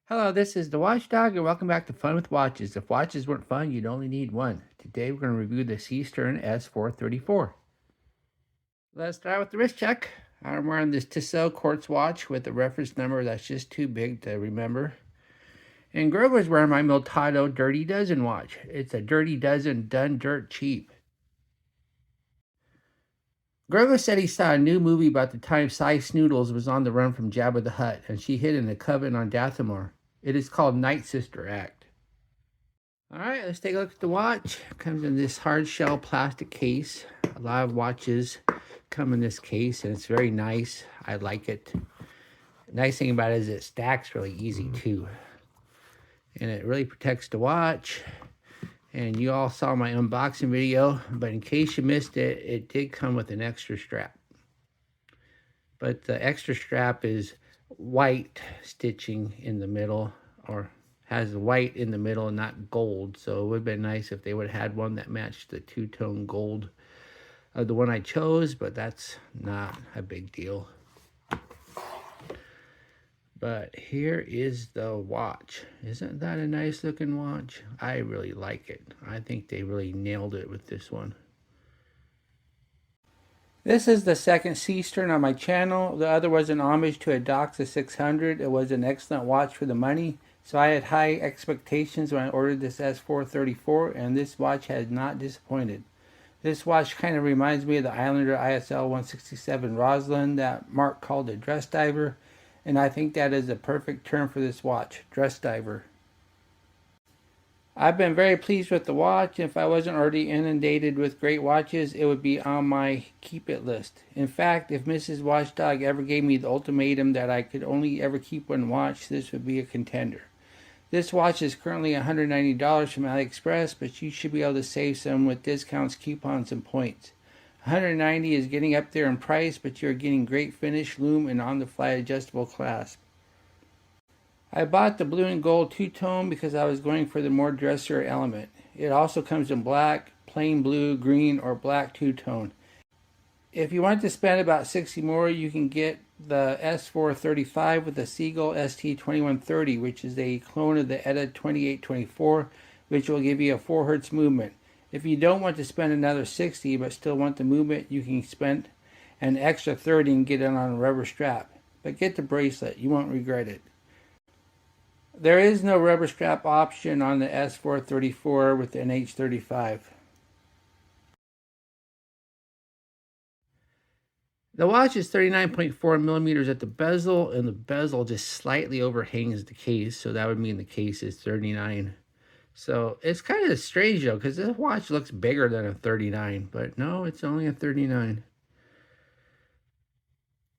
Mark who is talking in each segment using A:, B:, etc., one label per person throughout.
A: Hello, this is the Watchdog, and welcome back to Fun with Watches. If watches weren't fun, you'd only need one. Today we're going to review the Seestern S434. Let's start with the wrist check. I'm wearing this Tissot quartz watch with a reference number that's just too big to remember. And Grover's wearing my Miltado Dirty Dozen watch. It's a Dirty Dozen done dirt cheap. Grover said he saw a new movie about the time Cy Snoodles was on the run from Jabba the Hutt, and she hid in a coven on Dathomir. It is called Night Sister Act. All right, let's take a look at the watch. It comes in this hard shell plastic case. A lot of watches come in this case, and it's very nice. I like it. The nice thing about it is it stacks really easy too. And it really protects the watch. And you all saw my unboxing video, but in case you missed it, it did come with an extra strap. But the extra strap is white stitching in the middle, or has white in the middle and not gold. So it would have been nice if they would have had one that matched the two-tone gold of the one I chose, but that's not a big deal. But here is the watch. Isn't that a nice looking watch? I really like it. I think they really nailed it with this one. This is the second Seestern on my channel. The other was an homage to a Doxa 600. It was an excellent watch for the money. So I had high expectations when I ordered this S434, and this watch has not disappointed. This watch kind of reminds me of the Islander ISL 167 Roslyn that Mark called a dress diver, and I think that is a perfect term for this watch, dress diver. I've been very pleased with the watch. If I wasn't already inundated with great watches, it would be on my keep it list. In fact, if Mrs. Watchdog ever gave me the ultimatum that I could only ever keep one watch, this would be a contender. This watch is currently $190 from AliExpress, but you should be able to save some with discounts, coupons, and points. $190 is getting up there in price, but you're getting great finish, lume, and on-the-fly adjustable clasp. I bought the blue and gold two-tone because I was going for the more dressier element. It also comes in black, plain blue, green, or black two-tone. If you want to spend about $60 more, you can get the S435 with the Seagull ST2130, which is a clone of the ETA 2824, which will give you a 4 Hz movement. If you don't want to spend another $60 but still want the movement, you can spend an extra $30 and get it on a rubber strap. But get the bracelet, you won't regret it. There is no rubber strap option on the S434 with the NH35. The watch is 39.4 millimeters at the bezel, and the bezel just slightly overhangs the case, so that would mean the case is 39. So it's kind of strange though, because this watch looks bigger than a 39, but no, it's only a 39.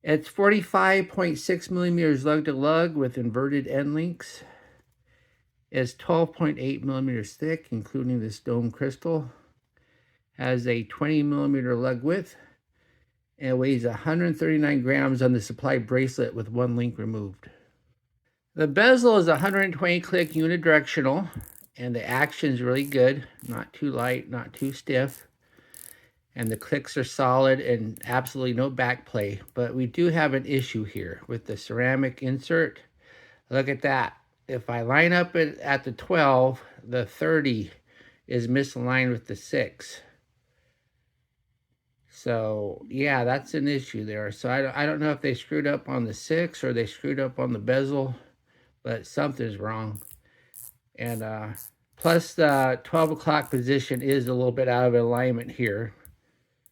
A: It's 45.6 millimeters lug to lug with inverted end links. It's 12.8 millimeters thick, including this dome crystal. Has a 20 millimeter lug width. And it weighs 139 grams on the supply bracelet with one link removed. The bezel is 120 click unidirectional, and the action is really good. Not too light, not too stiff. And the clicks are solid and absolutely no back play. But we do have an issue here with the ceramic insert. Look at that. If I line up it at the 12, the 30 is misaligned with the 6. So, yeah, that's an issue there. So I don't know if they screwed up on the 6 or they screwed up on the bezel, but something's wrong. And plus the 12 o'clock position is a little bit out of alignment here.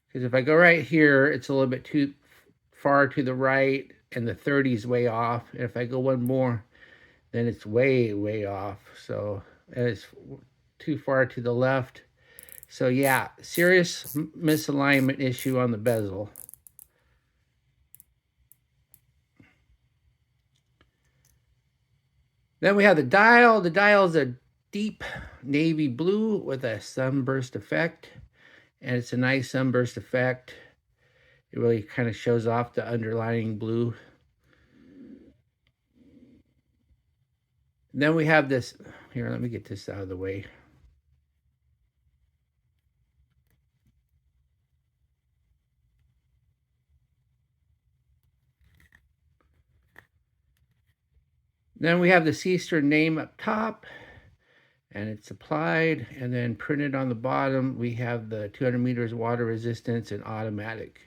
A: Because if I go right here, it's a little bit too far to the right, and the 30 is way off. And if I go one more, then it's way, way off. So, and it's too far to the left. So yeah, serious misalignment issue on the bezel. Then we have the dial. The dial is a deep navy blue with a sunburst effect. And it's a nice sunburst effect. It really kind of shows off the underlying blue. Then we have this, here, let me get this out of the way. Then we have the Seestern name up top, and it's applied, and then printed on the bottom we have the 200 meters water resistance and automatic.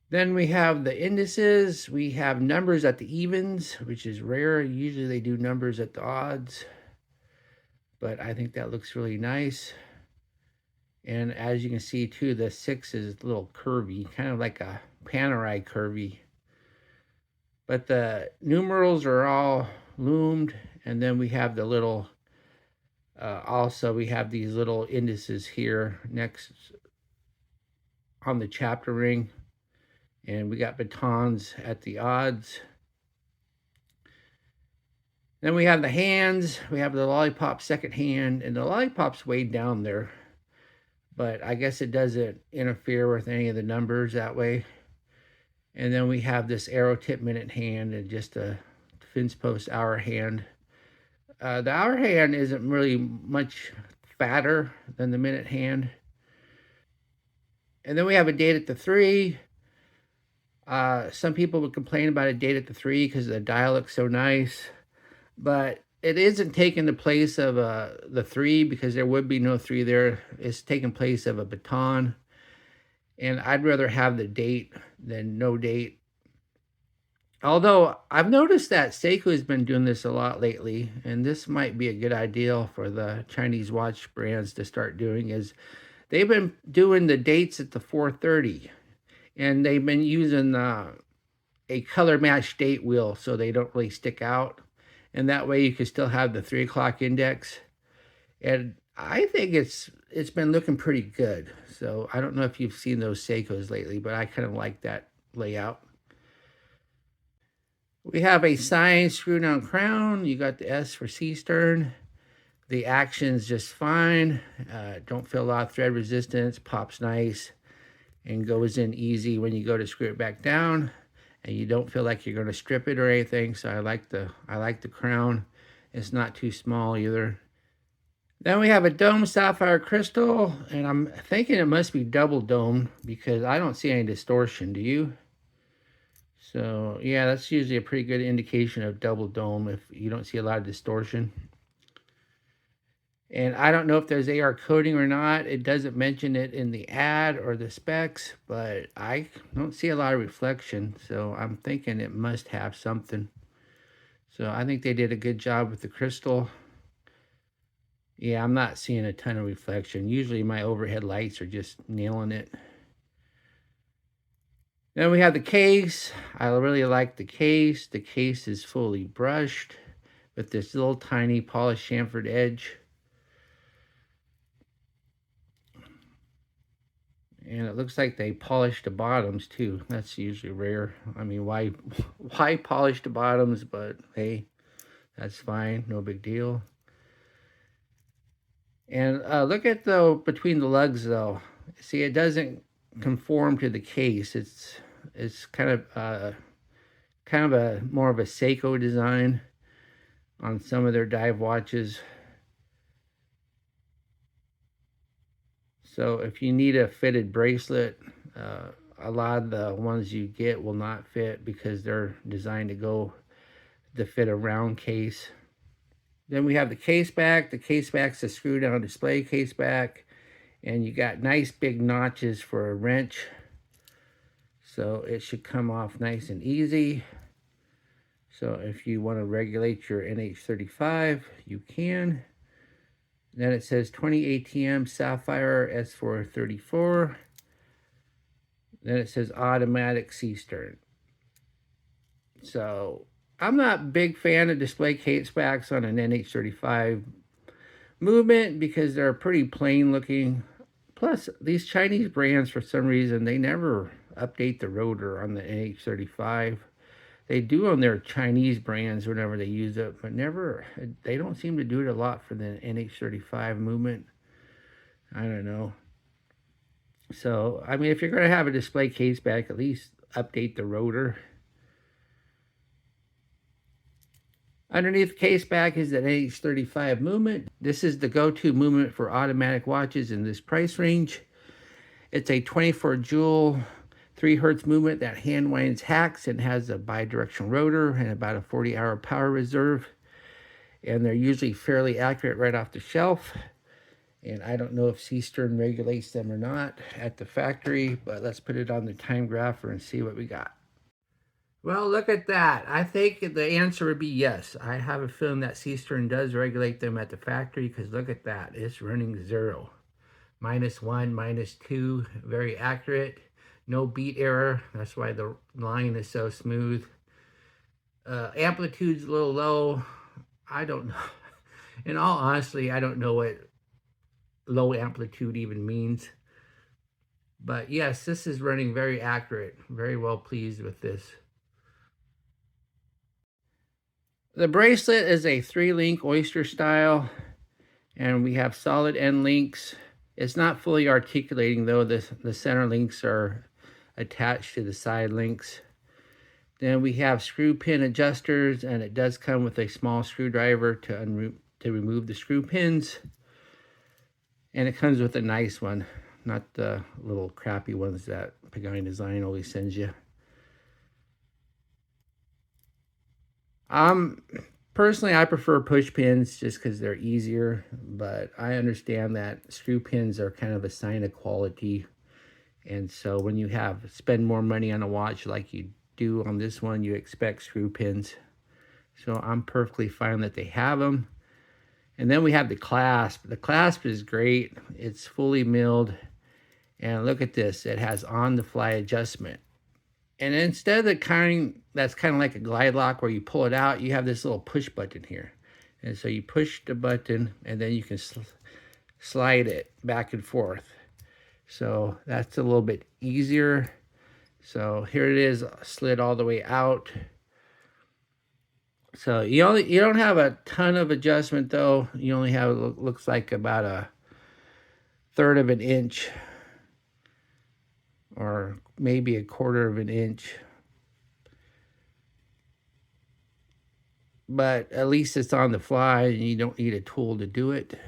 A: Then we have the indices. We have numbers at the evens, which is rare. Usually they do numbers at the odds, but I think that looks really nice. And as you can see too, the 6 is a little curvy, kind of like a Panerai curvy. But the numerals are all loomed, and then we have the little, also we have these little indices here next on the chapter ring. And we got batons at the odds. Then we have the hands. We have the lollipop second hand, and the lollipop's way down there, but I guess it doesn't interfere with any of the numbers that way. And then we have this arrow tip minute hand and just a fence post hour hand. The hour hand isn't really much fatter than the minute hand. And then we have a date at the 3. Some people would complain about a date at the 3 because the dial looks so nice, but it isn't taking the place of the 3, because there would be no 3 there. It's taking place of a baton, and I'd rather have the date than no date. Although I've noticed that Seiko has been doing this a lot lately, and this might be a good idea for the Chinese watch brands to start doing, is they've been doing the dates at the 430. And they've been using a color match date wheel so they don't really stick out. And that way you can still have the 3 o'clock index. And I think it's been looking pretty good. So I don't know if you've seen those Seikos lately, but I kind of like that layout. We have a signed screw-down crown. You got the S for Seestern. The action's just fine. Don't feel a lot of thread resistance. Pops nice and goes in easy when you go to screw it back down, and you don't feel like you're going to strip it or anything. So I like the crown. It's not too small either. Then we have a dome sapphire crystal, and I'm thinking it must be double dome because I don't see any distortion. Do you? So yeah, that's usually a pretty good indication of double dome if you don't see a lot of distortion. And I don't know if there's AR coating or not. It doesn't mention it in the ad or the specs, but I don't see a lot of reflection. So I'm thinking it must have something. So I think they did a good job with the crystal. Yeah, I'm not seeing a ton of reflection. Usually my overhead lights are just nailing it. Then we have the case. I really like the case. The case is fully brushed with this little tiny polished chamfered edge. And it looks like they polished the bottoms too. That's usually rare. I mean, why polish the bottoms? But hey, that's fine. No big deal. And look at between the lugs though. See, it doesn't conform to the case. It's kind of a more of a Seiko design on some of their dive watches. So if you need a fitted bracelet, a lot of the ones you get will not fit because they're designed to fit a round case. Then we have the case back. The case back's a screw down display case back, and you got nice big notches for a wrench. So it should come off nice and easy. So if you want to regulate your NH35, you can. Then it says 20 ATM Sapphire S434. Then it says automatic Seestern. So I'm not a big fan of display case backs on an NH35 movement because they're pretty plain looking. Plus, these Chinese brands, for some reason, they never update the rotor on the NH35. They do on their Chinese brands whenever they use it, but never, they don't seem to do it a lot for the NH35 movement. I don't know. So, I mean, if you're going to have a display case back, at least update the rotor. Underneath the case back is an NH35 movement. This is the go-to movement for automatic watches in this price range. It's a 24 jewel 3 hertz movement that hand winds hacks and has a bidirectional rotor and about a 40-hour power reserve. And they're usually fairly accurate right off the shelf. And I don't know if Seestern regulates them or not at the factory, but let's put it on the timegrapher and see what we got. Well, look at that. I think the answer would be yes. I have a feeling that Seestern does regulate them at the factory, because look at that. It's running 0. -1, -2, very accurate. No beat error. That's why the line is so smooth. Amplitude's a little low. I don't know. In all honesty, I don't know what low amplitude even means. But yes, this is running very accurate. Very well pleased with this. The bracelet is a 3-link oyster style, and we have solid end links. It's not fully articulating though. The center links are attached to the side links. Then we have screw pin adjusters, and it does come with a small screwdriver to remove the screw pins. And it comes with a nice one, not the little crappy ones that Pagani Design always sends you. Personally, I prefer push pins just because they're easier, but I understand that screw pins are kind of a sign of quality. And so when you spend more money on a watch like you do on this one, you expect screw pins. So I'm perfectly fine that they have them. And then we have the clasp. The clasp is great. It's fully milled. And look at this. It has on-the-fly adjustment. And instead of the kind that's kind of like a glide lock where you pull it out, you have this little push button here. And so you push the button, and then you can slide it back and forth. So that's a little bit easier. So here it is, slid all the way out. So you don't have a ton of adjustment though. You only have, looks like about a 1/3 of an inch, or maybe a 1/4 of an inch. But at least it's on the fly and you don't need a tool to do it.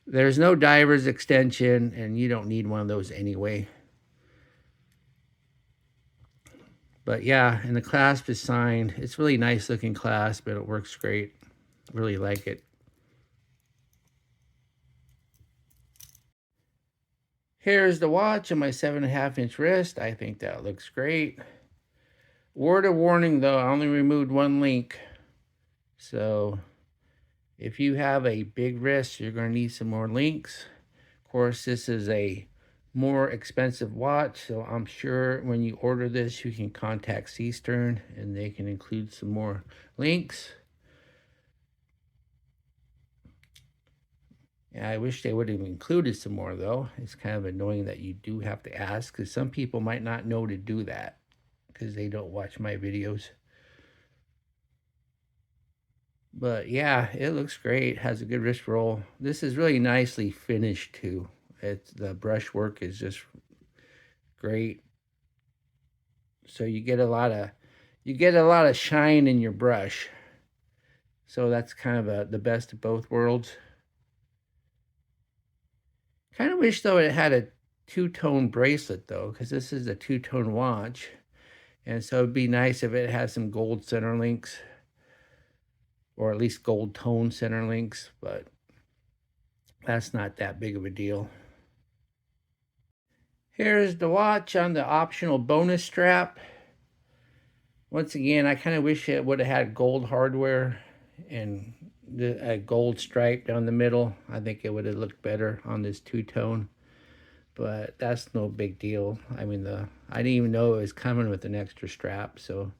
A: There's no diver's extension, and you don't need one of those anyway. But yeah, and the clasp is signed. It's really nice looking clasp, and it works great. Really like it. Here's the watch on my 7.5-inch wrist. I think that looks great. Word of warning though, I only removed 1 link. So if you have a big wrist, you're going to need some more links. Of course, this is a more expensive watch, so I'm sure when you order this, you can contact Seestern and they can include some more links. Yeah, I wish they would have included some more though. It's kind of annoying that you do have to ask, because some people might not know to do that because they don't watch my videos. But yeah, it looks great. Has a good wrist roll. This is really nicely finished too. The brush work is just great. So you get a lot of shine in your brush. So that's kind of the best of both worlds. Kind of wish though it had a 2-tone bracelet though, because this is a 2-tone watch. And so it'd be nice if it has some gold center links, or at least gold tone center links, but that's not that big of a deal. Here's the watch on the optional bonus strap. Once again, I kind of wish it would have had gold hardware and a gold stripe down the middle. I think it would have looked better on this 2-tone, but that's no big deal. I mean, I didn't even know it was coming with an extra strap, so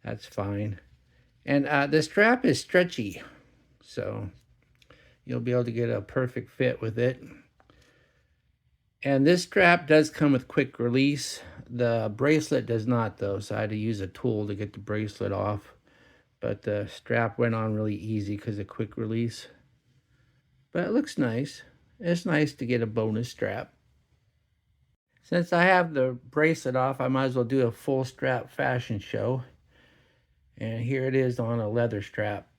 A: that's fine. And the strap is stretchy, so you'll be able to get a perfect fit with it. And this strap does come with quick release. The bracelet does not though, so I had to use a tool to get the bracelet off. But the strap went on really easy because of quick release. But it looks nice. It's nice to get a bonus strap. Since I have the bracelet off, I might as well do a full strap fashion show. And here it is on a leather strap.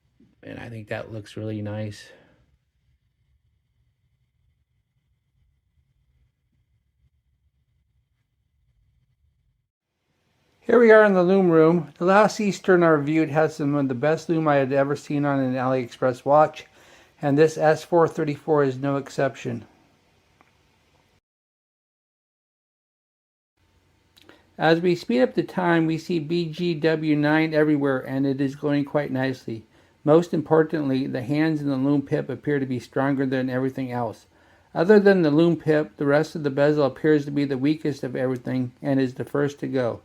A: And I think that looks really nice. Here we are in the Lume room. The last Seestern I reviewed had some of the best Lume I had ever seen on an AliExpress watch, and this S434 is no exception. As we speed up the time, we see BGW9 everywhere, and it is going quite nicely. Most importantly, the hands in the Lume pip appear to be stronger than everything else. Other than the Lume pip, the rest of the bezel appears to be the weakest of everything and is the first to go.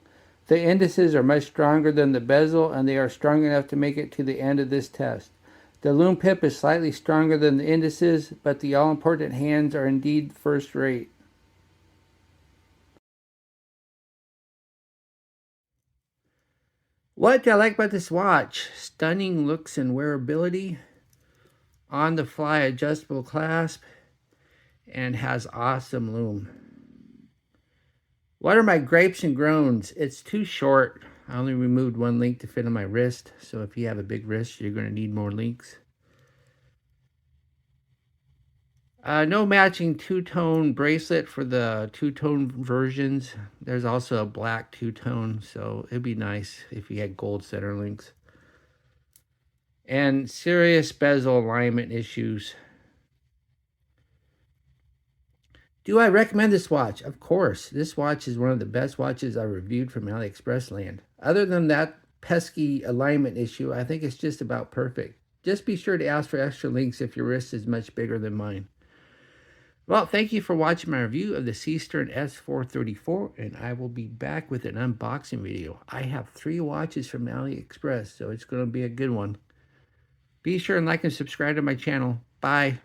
A: The indices are much stronger than the bezel, and they are strong enough to make it to the end of this test. The Lume pip is slightly stronger than the indices, but the all-important hands are indeed first rate. What do I like about this watch? Stunning looks and wearability, on-the-fly adjustable clasp, and has awesome Lume. What are my gripes and groans? It's too short. I only removed one link to fit on my wrist, so if you have a big wrist, you're going to need more links. No matching two-tone bracelet for the two-tone versions. There's also a black two-tone, so it'd be nice if you had gold center links. And serious bezel alignment issues. Do I recommend this watch? Of course. This watch is one of the best watches I reviewed from AliExpress land. Other than that pesky alignment issue, I think it's just about perfect. Just be sure to ask for extra links if your wrist is much bigger than mine. Well, thank you for watching my review of the Seestern S434, and I will be back with an unboxing video. I have 3 watches from AliExpress, so it's going to be a good one. Be sure and like and subscribe to my channel. Bye.